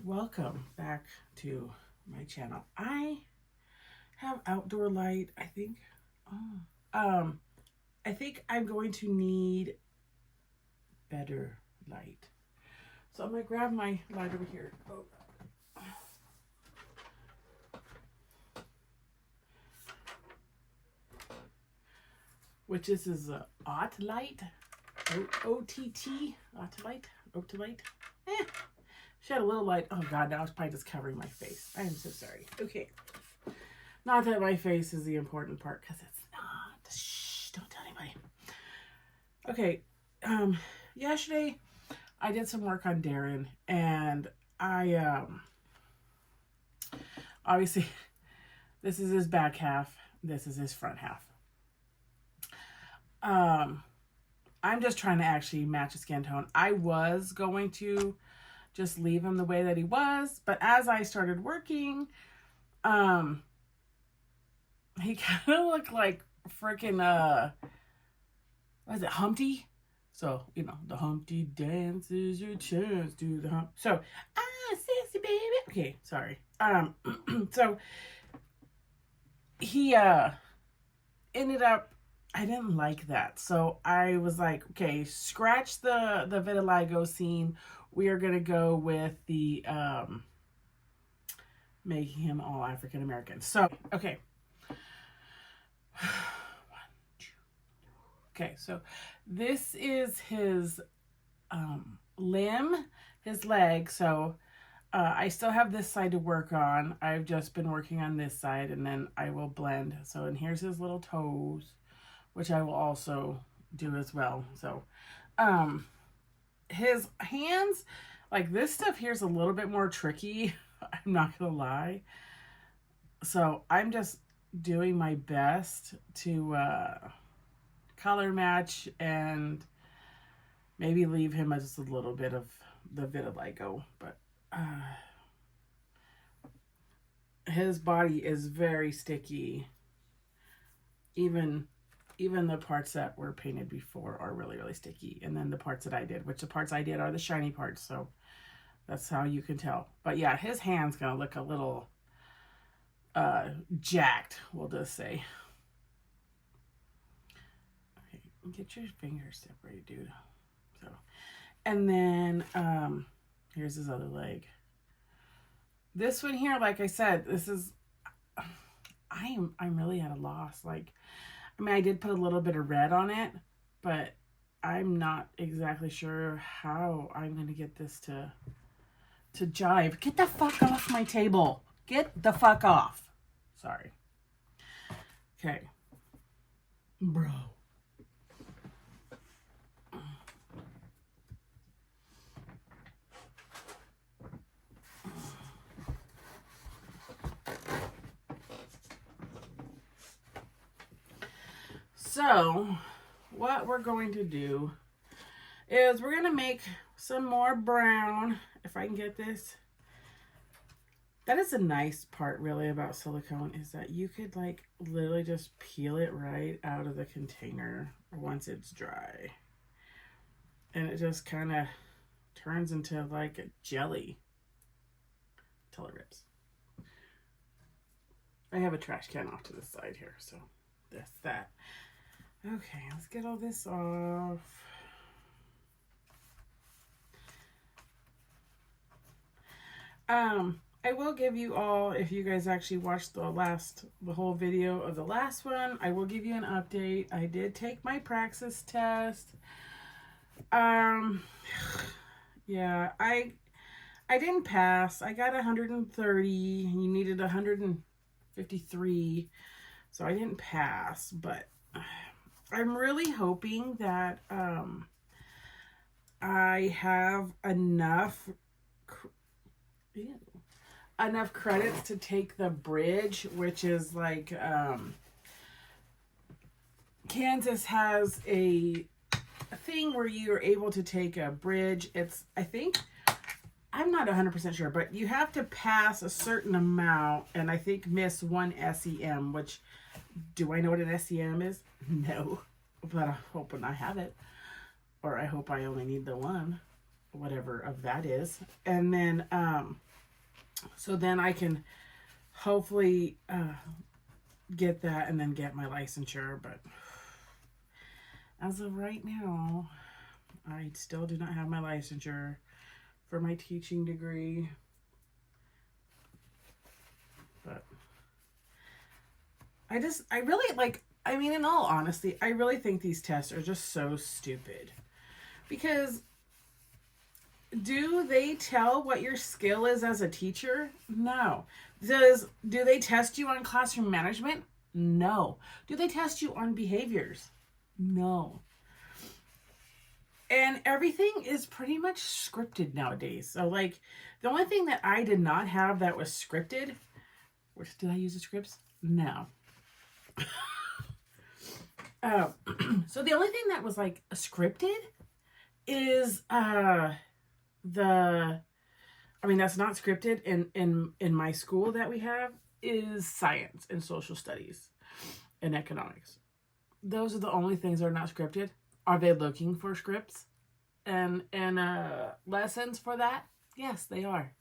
welcome back to my channel. I have outdoor light. I think I'm going to need better light. So I'm gonna grab my light over here. Which is a Ott-Lite. O-T-T. Ott-Lite. Ott-Lite. She had a little light. Oh God, now it's probably just covering my face. I am so sorry. Okay. Not that my face is the important part, because it's not. Shh, don't tell anybody. Okay. Yesterday I did some work on Darren, and I obviously this is his back half, this is his front half. I'm just trying to actually match his skin tone. I was going to just leave him the way that he was, but as I started working, he kind of looked like freaking what is it, Humpty? So, you know, the Humpty Dance is your chance to the hump. So, sexy baby. Okay, sorry. So he ended up, I didn't like that. So I was like, okay, scratch the vitiligo scene. We are gonna go with the making him all African American. So, okay. Okay, so this is his limb, his leg. So I still have this side to work on. I've just been working on this side, and then I will blend. So, and here's his little toes, which I will also do as well. So his hands, like this stuff here's a little bit more tricky. I'm not gonna lie. So I'm just doing my best to color match and maybe leave him as just a little bit of the vitiligo, but his body is very sticky. Even the parts that were painted before are really, really sticky. And then the parts that I did, which the parts I did are the shiny parts. So that's how you can tell. But yeah, his hand's going to look a little jacked, we'll just say. Okay, get your fingers separated, dude. So, and then here's his other leg. This one here, like I said, this is, I'm really at a loss. Like, I mean, I did put a little bit of red on it, but I'm not exactly sure how I'm going to get this to jive. Get the fuck off my table. Get the fuck off. Sorry. Okay. Bro. So, what we're going to do is we're going to make some more brown, if I can get this. That is a nice part, really, about silicone, is that you could, like, literally just peel it right out of the container once it's dry. And it just kind of turns into, like, a jelly until it rips. I have a trash can off to the side here, so that's that. Okay, let's get all this off. I will give you all, if you guys actually watched the whole video of the last one, I will give you an update. I did take my praxis test. Yeah, I didn't pass. I got 130. You needed 153. So I didn't pass, but I'm really hoping that I have enough credits to take the bridge, which is like Kansas has a thing where you are able to take a bridge. It's, I think, I'm not 100% sure, but you have to pass a certain amount and I think miss one SEM, which, do I know what an SEM is? No, but I'm hoping I have it, or I hope I only need the one, whatever of that is. And then So then I can hopefully get that and then get my licensure. But as of right now, I still do not have my licensure for my teaching degree. But I really like, I mean, in all honesty, I really think these tests are just so stupid. Because do they tell what your skill is as a teacher? No. Do they test you on classroom management? No. Do they test you on behaviors? No. And everything is pretty much scripted nowadays. So like the only thing that I did not have that was scripted, which did I use the scripts? No. So the only thing that was like scripted is that's not scripted in my school that we have is science and social studies and economics. Those are the only things that are not scripted. Are they looking for scripts and lessons for that? Yes, they are.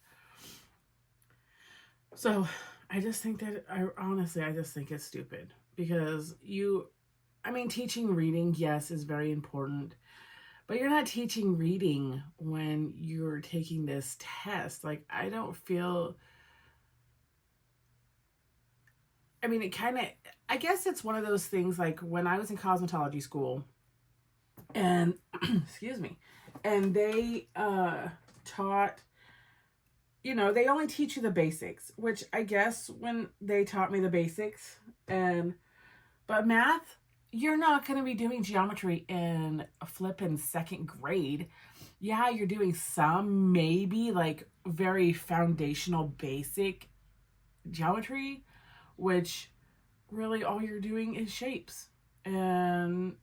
So I just think that I just think it's stupid because teaching reading, yes, is very important. But you're not teaching reading when you're taking this test. Like, I don't feel... I guess it's one of those things like when I was in cosmetology school and, excuse me, and they taught, they only teach you the basics, which I guess when they taught me the basics, but math, you're not going to be doing geometry in a flippin' second grade. Yeah, you're doing some, maybe like very foundational basic geometry, which really all you're doing is shapes and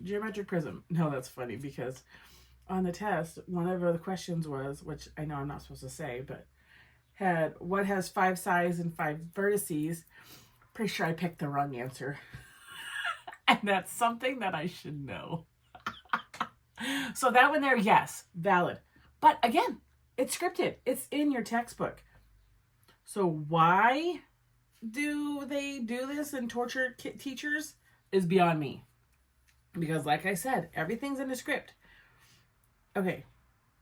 geometric prism. No, that's funny because on the test, one of the questions was, which I know I'm not supposed to say, but had what has 5 sides and 5 vertices. Pretty sure I picked the wrong answer. And that's something that I should know. So that one there, yes, valid. But again, it's scripted. It's in your textbook. So why do they do this and torture teachers is beyond me. Because like I said, everything's in the script. Okay,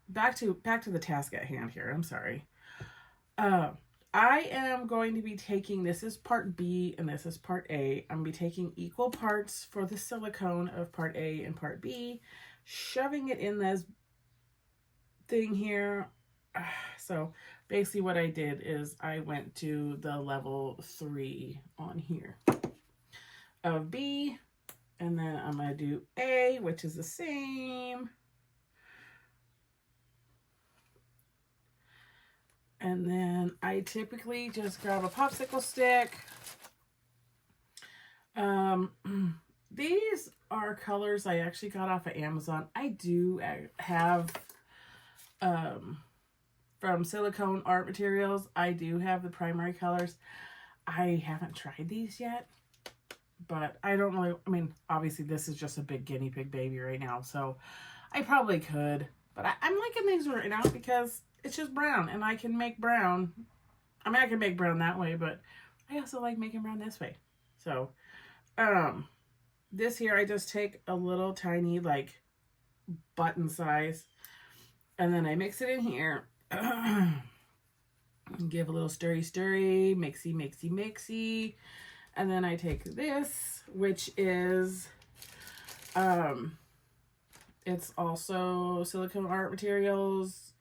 back to the task at hand here. I'm sorry. I am going to be taking, this is part B and this is part A. I'm going to be taking equal parts for the silicone of part A and part B, shoving it in this thing here. So basically what I did is I went to the level 3 on here of B, and then I'm going to do A, which is the same. And then I typically just grab a popsicle stick. These are colors I actually got off of Amazon. I do have, from Silicone Art Materials, I do have the primary colors. I haven't tried these yet, but I don't really, obviously this is just a big guinea pig baby right now, so I probably could. But I'm liking these right now because it's just brown, and I can make brown. I can make brown that way, but I also like making brown this way. So, this here, I just take a little tiny, like, button size, and then I mix it in here. Give a little stirry, mixy. And then I take this, which is, it's also Silicone Art Materials,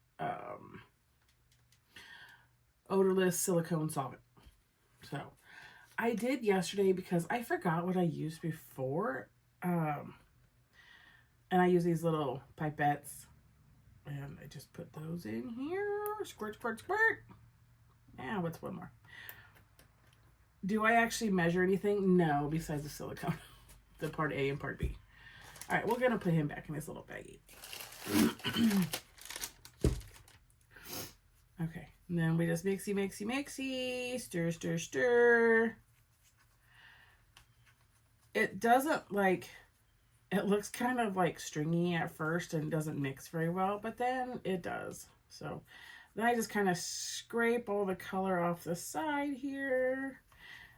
odorless silicone solvent. So I did yesterday because I forgot what I used before, and I use these little pipettes, and I just put those in here. Squirt. Yeah, what's one more? Do I actually measure anything? No, besides the silicone, the part A and part B. All right, we're gonna put him back in his little baggie. Okay, and then we just mixy, stir. It doesn't it looks kind of like stringy at first and doesn't mix very well, but then it does. So Then I just kind of scrape all the color off the side here.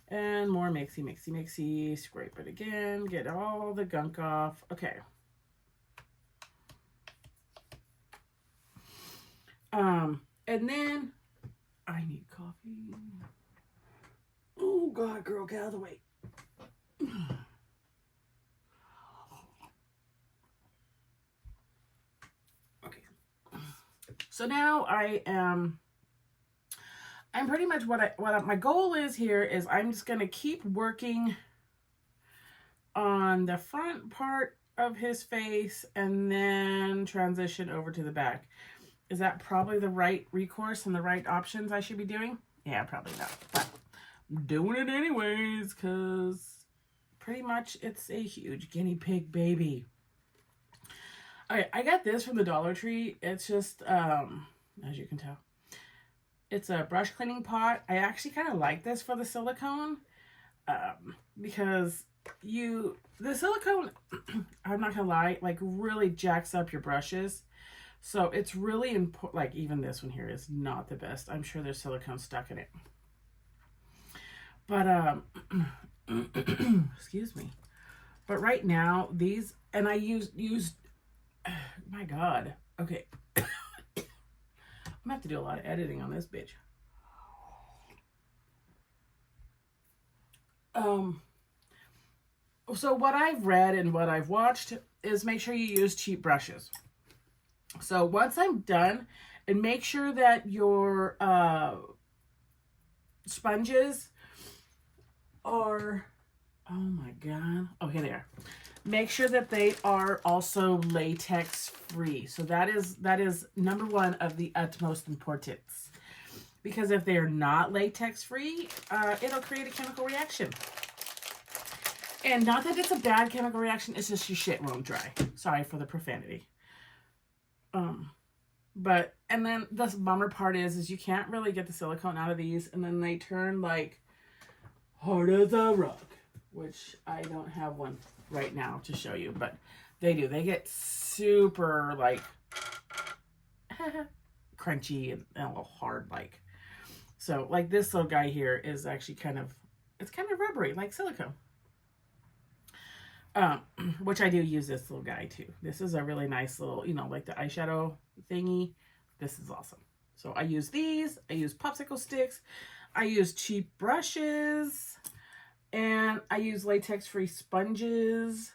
And more mixy, mixy, mixy. Scrape it again. Get all the gunk off. Okay. And then I need coffee. Oh, God, girl, get out of the way. Okay. So now I'm pretty much what my goal is here is I'm just going to keep working on the front part of his face and then transition over to the back. Is that probably the right recourse and the right options I should be doing? Yeah, probably not. But I'm doing it anyways because pretty much it's a huge guinea pig baby. Okay, I got this from the Dollar Tree. It's just, as you can tell, it's a brush cleaning pot. I actually kind of like this for the silicone because the silicone, I'm not gonna lie, like really jacks up your brushes. So it's really important, like even this one here is not the best. I'm sure there's silicone stuck in it. But, excuse me. But right now, these, and I used, my God. Okay. I'm gonna have to do a lot of editing on this bitch. So what I've read and what I've watched is make sure you use cheap brushes. So once I'm done, and make sure that your sponges are, oh my God, okay, they are. Make sure that they are also latex free. So that is number one of the utmost importance. Because if they're not latex free, it'll create a chemical reaction. And not that it's a bad chemical reaction, it's just your shit won't dry. Sorry for the profanity. But, and then the bummer part is you can't really get the silicone out of these, and then they turn like hard as a rock, which I don't have one right now to show you, but they do. They get super like crunchy and a little hard like. So like this little guy here is actually it's kind of rubbery like silicone. Which I do use this little guy too. This is a really nice little, like the eyeshadow thingy. This is awesome. So I use these. I use popsicle sticks. I use cheap brushes. And I use latex-free sponges.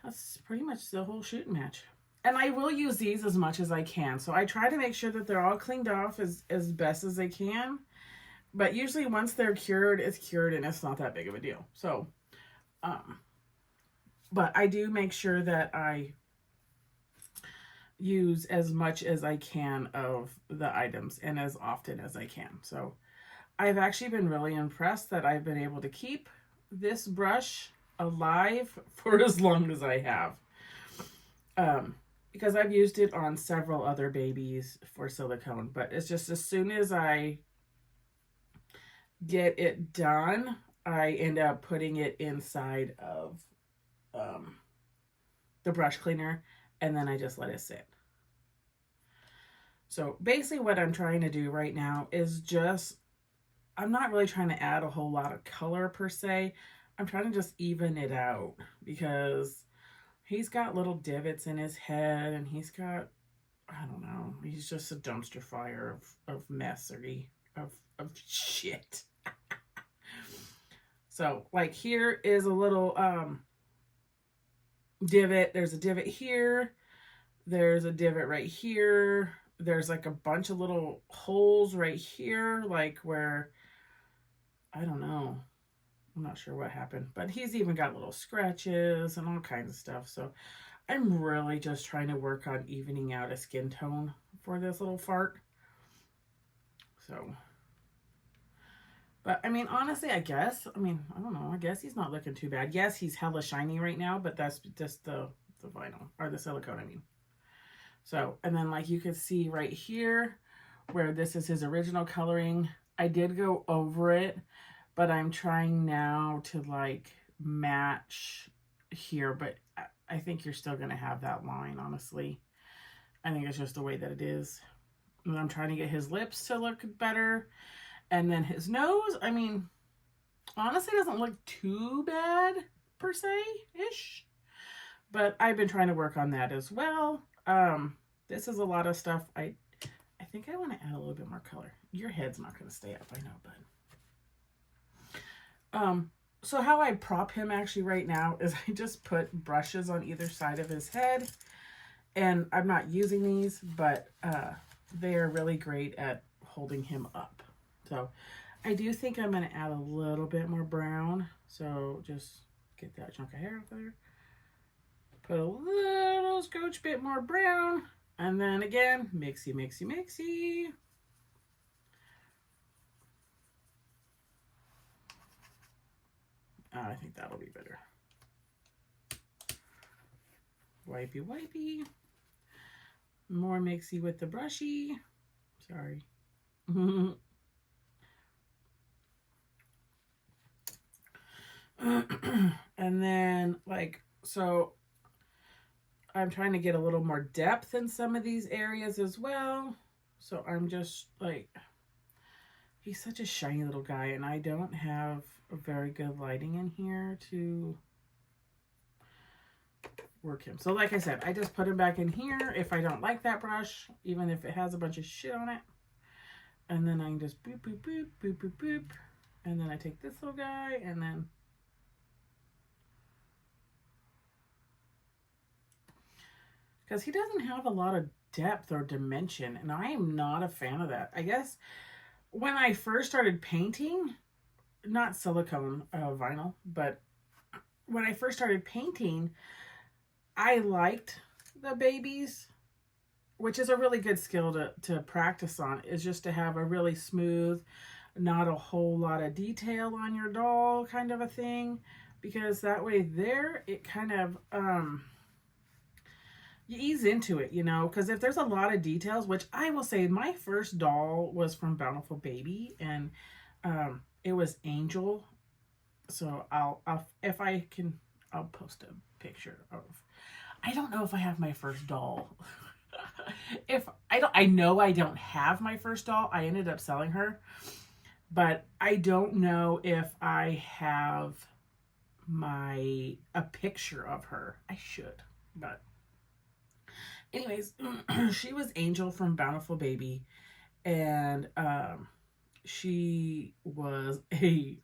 That's pretty much the whole shooting match. And I will use these as much as I can. So I try to make sure that they're all cleaned off as best as they can. But usually once they're cured, it's cured and it's not that big of a deal. So, but I do make sure that I use as much as I can of the items and as often as I can. So I've actually been really impressed that I've been able to keep this brush alive for as long as I have. Because I've used it on several other babies for silicone, but it's just as soon as I get it done, I end up putting it inside of the brush cleaner, and then I just let it sit. So basically what I'm trying to do right now is I'm not really trying to add a whole lot of color per se. I'm trying to just even it out because he's got little divots in his head and he's got, I don't know, he's just a dumpster fire of messery, of shit. So like here is a little divot. There's a divot here. There's a divot right here. There's like a bunch of little holes right here, like where, I don't know. I'm not sure what happened, but he's even got little scratches and all kinds of stuff. So I'm really just trying to work on evening out a skin tone for this little fart. So, but I mean, honestly, I guess, I don't know. I guess he's not looking too bad. Yes, he's hella shiny right now, but that's just the vinyl, or the silicone, I mean. So, and then like you can see right here where this is his original coloring, I did go over it, but I'm trying now to like match here, but I think you're still going to have that line, honestly. I think it's just the way that it is. And I'm trying to get his lips to look better. And then his nose, I mean, honestly doesn't look too bad per se-ish. But I've been trying to work on that as well. This is a lot of stuff. I think I want to add a little bit more color. Your head's not going to stay up, I know, but so how I prop him actually right now is I just put brushes on either side of his head. And I'm not using these, but they are really great at holding him up. So I do think I'm going to add a little bit more brown. So just get that chunk of hair up there. Put a little scotch bit more brown. And then again, mixy, mixy, mixy. I think that'll be better. Wipey, wipey. More mixy with the brushy. Sorry. And then, like, so I'm trying to get a little more depth in some of these areas as well. So I'm just like, he's such a shiny little guy, and I don't have a very good lighting in here to work him. So like I said, I just put him back in here if I don't like that brush, even if it has a bunch of shit on it. And then I can just boop, boop, boop, boop, boop, boop. And then I take this little guy and then because he doesn't have a lot of depth or dimension, and I am not a fan of that. I guess when I first started painting, not silicone vinyl, but when I first started painting, I liked the babies, which is a really good skill to practice on, is just to have a really smooth, not a whole lot of detail on your doll kind of a thing, because that way there, it kind of, you ease into it, you know, because if there's a lot of details, which I will say my first doll was from Bountiful Baby, and it was Angel. So I'll if I can, I'll post a picture of, I don't know if I have my first doll. If I know I don't have my first doll. I ended up selling her, but I don't know if I have a picture of her. I should, but anyways, she was Angel from Bountiful Baby, and she was a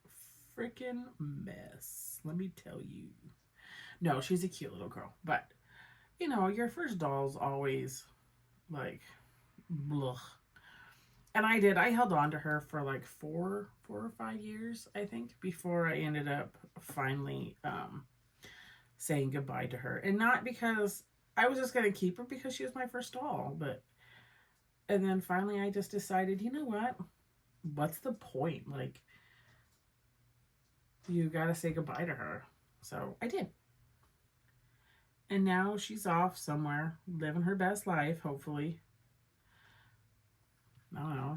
freaking mess. Let me tell you. No, she's a cute little girl, but you know, your first doll's always like, blech. And I held on to her for like four or 5 years, I think, before I ended up finally saying goodbye to her. And not because I was just going to keep her because she was my first doll, but, and then finally I just decided, you know what? What's the point? Like, you got to say goodbye to her. So I did. And now she's off somewhere, living her best life, hopefully. I don't know.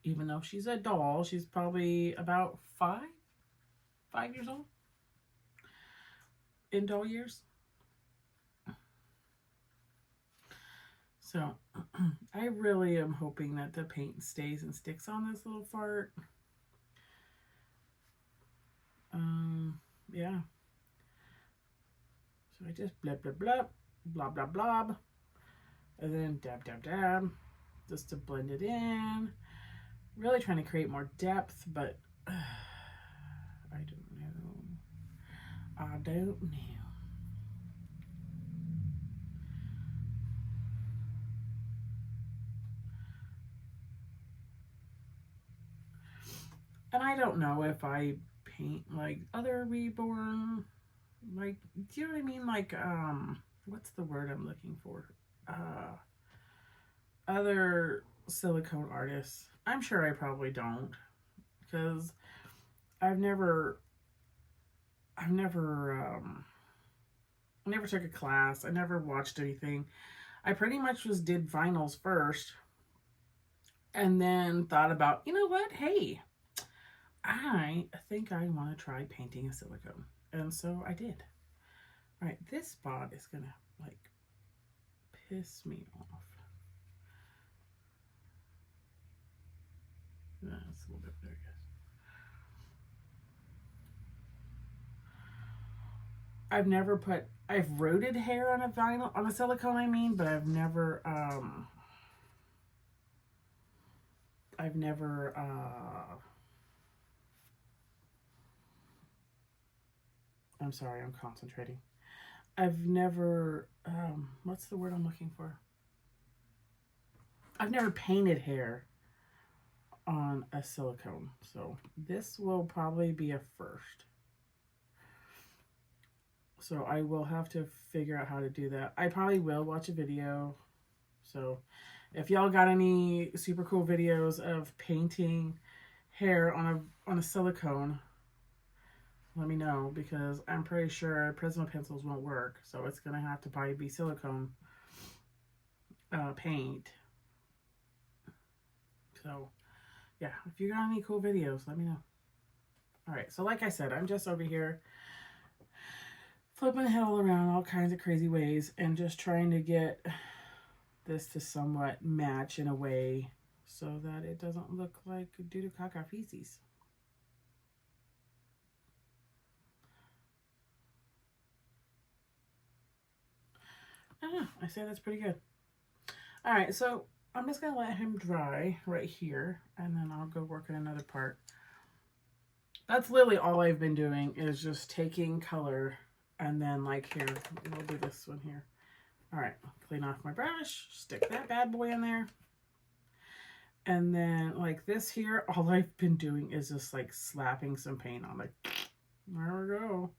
Even though she's a doll, she's probably about 5 years old in doll years. So I really am hoping that the paint stays and sticks on this little fart. Yeah. So I just blab, blab, blab, blob, blob, blob, and then dab, dab, dab, just to blend it in. Really trying to create more depth, but I don't know. I don't know. And I don't know if I paint like other reborn, like, do you know what I mean? Like, what's the word I'm looking for? Other silicone artists. I'm sure I probably don't, because I've never took a class. I never watched anything. I pretty much did vinyls first, and then thought about, you know what? Hey, I think I want to try painting a silicone. And so I did. All right, this spot is going to like piss me off. That's a little bit better, guys. I've rooted hair on a vinyl, on a silicone, I mean, but I've never, I'm sorry, I'm concentrating. I've never, what's the word I'm looking for? I've never painted hair on a silicone, so this will probably be a first. So I will have to figure out how to do that. I probably will watch a video. So if y'all got any super cool videos of painting hair on a silicone, let me know, because I'm pretty sure Prisma pencils won't work. So it's gonna have to probably be silicone paint. So yeah, if you got any cool videos, let me know. All right, so like I said, I'm just over here flipping the head all around all kinds of crazy ways and just trying to get this to somewhat match in a way so that it doesn't look like doo-doo caca feces. I say that's pretty good. All right, so I'm just gonna let him dry right here, and then I'll go work on another part. That's literally all I've been doing, is just taking color, and then like here, we'll do this one here. All right, clean off my brush, stick that bad boy in there. And then like this here, all I've been doing is just like slapping some paint on it. There we go.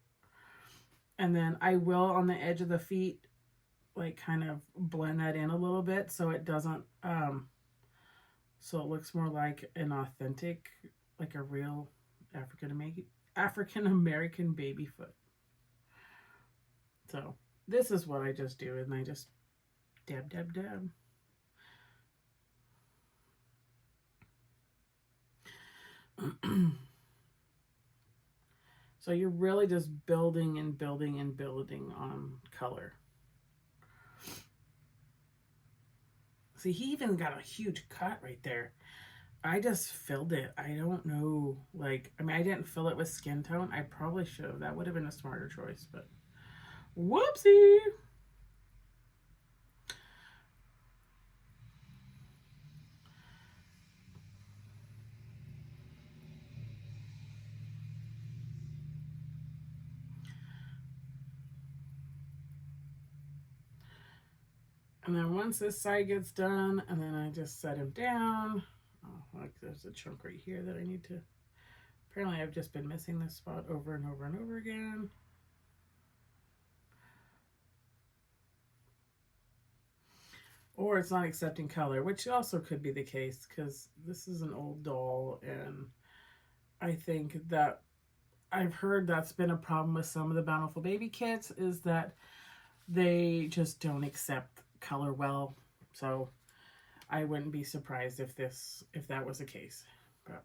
And then I will, on the edge of the feet, like kind of blend that in a little bit so it doesn't, so it looks more like an authentic, like a real African American baby foot. So this is what I just do, and I just dab, dab, dab. So you're really just building and building and building on color. See, he even got a huge cut right there. I just filled it. I don't know, like, I mean, I didn't fill it with skin tone. I probably should have. That would have been a smarter choice, but whoopsie. And then once this side gets done, and then I just set him down. Oh, like there's a chunk right here that I need to, apparently I've just been missing this spot over and over and over again. Or it's not accepting color, which also could be the case, because this is an old doll, and I think that I've heard that's been a problem with some of the Bountiful Baby kits, is that they just don't accept color well. So I wouldn't be surprised if that was the case. But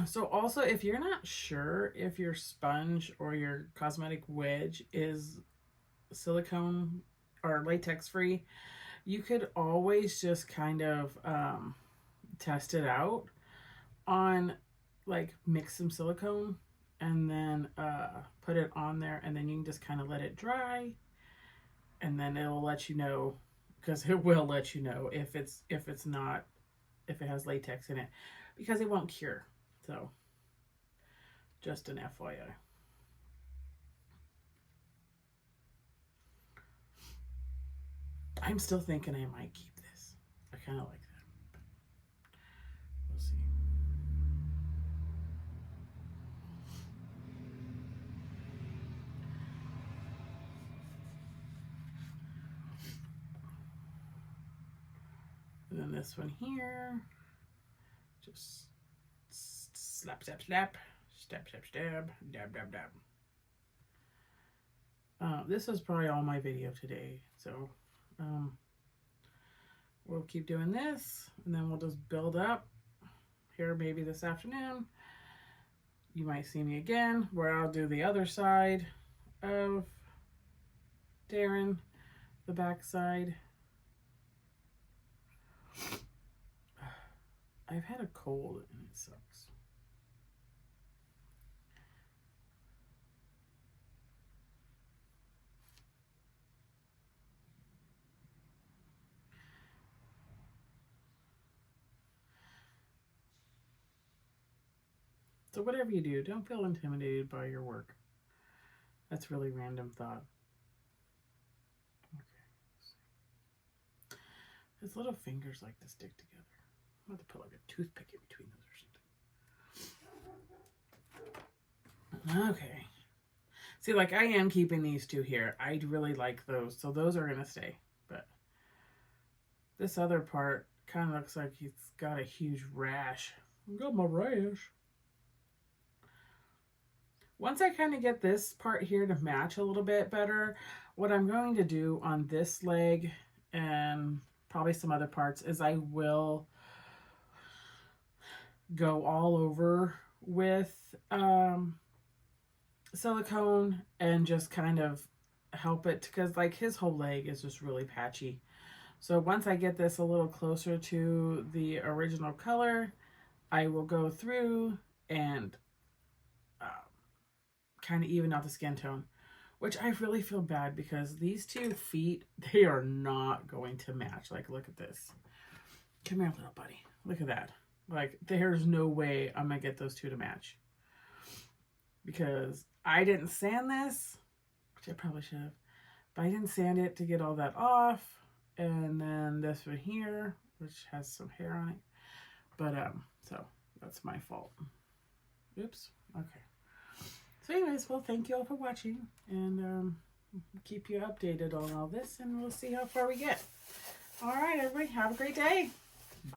so also, if you're not sure if your sponge or your cosmetic wedge is silicone or latex free, you could always just kind of test it out on, like, mix some silicone and then put it on there, and then you can just kind of let it dry, and then it'll let you know, because it will let you know if it has latex in it, because it won't cure. So just an FYI. I'm still thinking I might keep this. I kind of like that. We'll see. And then this one here, just slap, slap, slap, stab, stab, stab, dab, dab, dab. This is probably all my video today, so we'll keep doing this, and then we'll just build up here. Maybe this afternoon you might see me again, where I'll do the other side of Darren, the back side. I've had a cold and it sucks. So whatever you do, don't feel intimidated by your work. That's really random thought. Okay. His little fingers like to stick together. I'm going to put like a toothpick in between those or something. Okay. See, like I am keeping these two here. I really like those. So those are going to stay. But this other part kind of looks like he's got a huge rash. I got my rash. Once I kind of get this part here to match a little bit better, what I'm going to do on this leg and probably some other parts is I will go all over with silicone and just kind of help it, because like his whole leg is just really patchy. So once I get this a little closer to the original color, I will go through and kind of even out the skin tone, which I really feel bad because these 2 feet, they are not going to match. Like, look at this. Come here, little buddy. Look at that. Like, there's no way I'm going to get those 2 to match. Because I didn't sand this, which I probably should have. But I didn't sand it to get all that off. And then this one here, which has some hair on it. But, so that's my fault. Oops. Okay. So anyways, well, thank you all for watching, and keep you updated on all this, and we'll see how far we get. All right, everybody, have a great day.